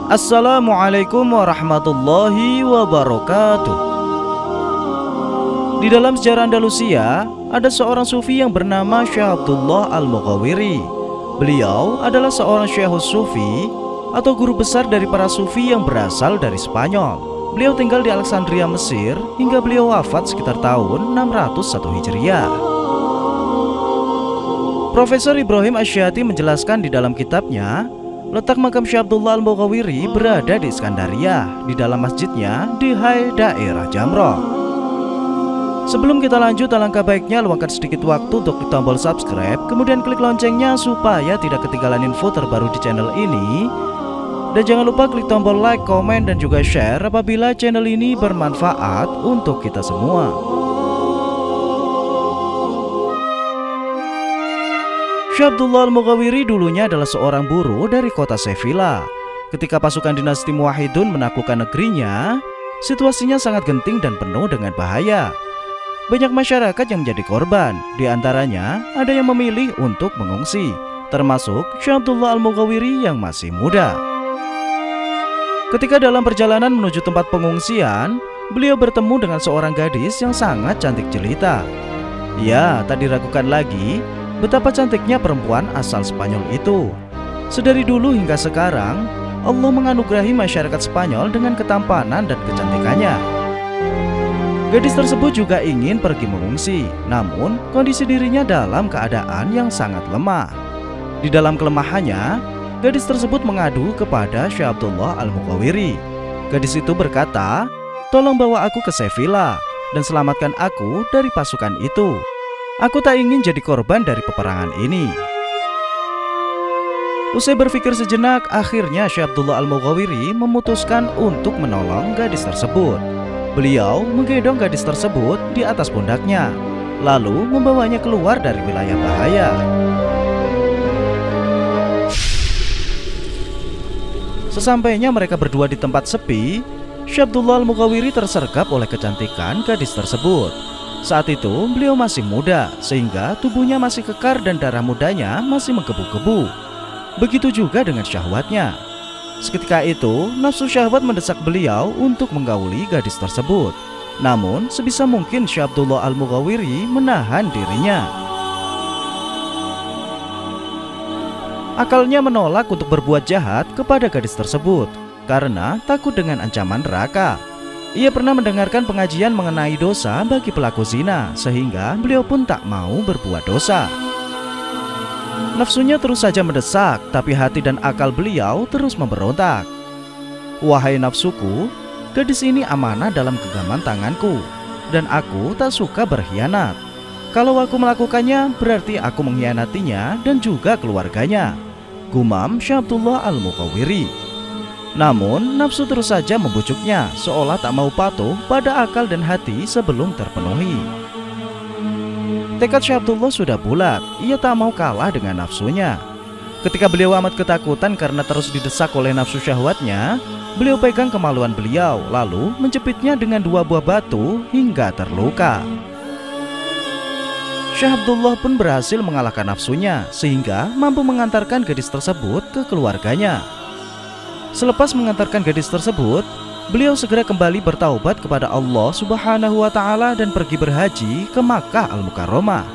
Assalamualaikum warahmatullahi wabarakatuh. Di dalam sejarah Andalusia, ada seorang sufi yang bernama Syekh Abdullah Al-Mughawiri. Beliau adalah seorang syekhus sufi atau guru besar dari para sufi yang berasal dari Spanyol. Beliau tinggal di Alexandria, Mesir, hingga beliau wafat sekitar tahun 601 Hijriah. Profesor Ibrahim Asy-Syaati menjelaskan di dalam kitabnya, letak makam Syekh Abdullah Al-Mughawiri berada di Iskandaria, di dalam masjidnya di Hai daerah Jamroh. Sebelum kita lanjut, alangkah baiknya luangkan sedikit waktu untuk klik tombol subscribe, kemudian klik loncengnya supaya tidak ketinggalan info terbaru di channel ini. Dan jangan lupa klik tombol like, komen, dan juga share apabila channel ini bermanfaat untuk kita semua. Syekh Abdullah Al-Mughawiri dulunya adalah seorang buruh dari kota Sevilla. Ketika pasukan dinasti Muwahhidun menaklukkan negerinya, situasinya sangat genting dan penuh dengan bahaya. Banyak masyarakat yang menjadi korban, di antaranya ada yang memilih untuk mengungsi, termasuk Syekh Abdullah Al-Mughawiri yang masih muda. Ketika dalam perjalanan menuju tempat pengungsian, beliau bertemu dengan seorang gadis yang sangat cantik jelita. Ya, tak diragukan lagi betapa cantiknya perempuan asal Spanyol itu. Sedari dulu hingga sekarang, Allah menganugerahi masyarakat Spanyol dengan ketampanan dan kecantikannya. Gadis tersebut juga ingin pergi mengungsi, namun kondisi dirinya dalam keadaan yang sangat lemah. Di dalam kelemahannya, gadis tersebut mengadu kepada Syekh Abdullah Al-Mughawiri. Gadis itu berkata, "Tolong bawa aku ke Sevilla dan selamatkan aku dari pasukan itu. Aku tak ingin jadi korban dari peperangan ini." Usai berpikir sejenak, akhirnya Syekh Abdullah Al-Mughawiri memutuskan untuk menolong gadis tersebut. Beliau menggendong gadis tersebut di atas pundaknya, lalu membawanya keluar dari wilayah bahaya. Sesampainya mereka berdua di tempat sepi, Syekh Abdullah Al-Mughawiri tersergap oleh kecantikan gadis tersebut. Saat itu beliau masih muda, sehingga tubuhnya masih kekar dan darah mudanya masih menggebu-gebu. Begitu juga dengan syahwatnya. Seketika itu, nafsu syahwat mendesak beliau untuk menggauli gadis tersebut. Namun, sebisa mungkin Syekh Abdullah Al-Mughawiri menahan dirinya. Akalnya menolak untuk berbuat jahat kepada gadis tersebut karena takut dengan ancaman neraka. Ia pernah mendengarkan pengajian mengenai dosa bagi pelaku zina, sehingga beliau pun tak mau berbuat dosa. Nafsunya terus saja mendesak, tapi hati dan akal beliau terus memberontak. "Wahai nafsuku, gadis ini amanah dalam genggaman tanganku, dan aku tak suka berkhianat. Kalau aku melakukannya, berarti aku mengkhianatinya dan juga keluarganya," gumam Syekh Abdullah Al-Mughawiri. Namun, nafsu terus saja membujuknya, seolah tak mau patuh pada akal dan hati sebelum terpenuhi. Tekad Syekh Abdullah sudah bulat, ia tak mau kalah dengan nafsunya. Ketika beliau amat ketakutan karena terus didesak oleh nafsu syahwatnya, beliau pegang kemaluan beliau, lalu menjepitnya dengan 2 buah batu hingga terluka. Syekh Abdullah pun berhasil mengalahkan nafsunya, sehingga mampu mengantarkan gadis tersebut ke keluarganya. Selepas mengantarkan gadis tersebut, beliau segera kembali bertaubat kepada Allah Subhanahu wa Ta'ala dan pergi berhaji ke Makkah Al-Mukarramah.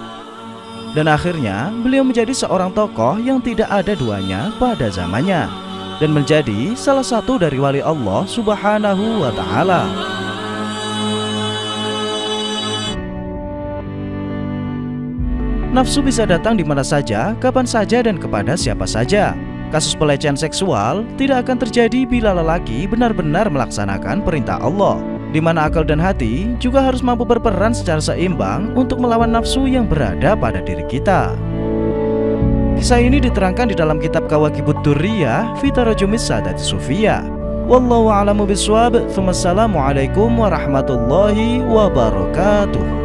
Dan akhirnya beliau menjadi seorang tokoh yang tidak ada duanya pada zamannya, dan menjadi salah satu dari wali Allah Subhanahu wa Ta'ala. Nafsu bisa datang di mana saja, kapan saja, dan kepada siapa saja. Kasus pelecehan seksual tidak akan terjadi bila lelaki benar-benar melaksanakan perintah Allah, di mana akal dan hati juga harus mampu berperan secara seimbang untuk melawan nafsu yang berada pada diri kita. Kisah ini diterangkan di dalam kitab Kawakibud Durriyah fi Tarajumis Sadat Sufiyah. Wallahu a'lamu bishawab. Assalamualaikum warahmatullahi wabarakatuh.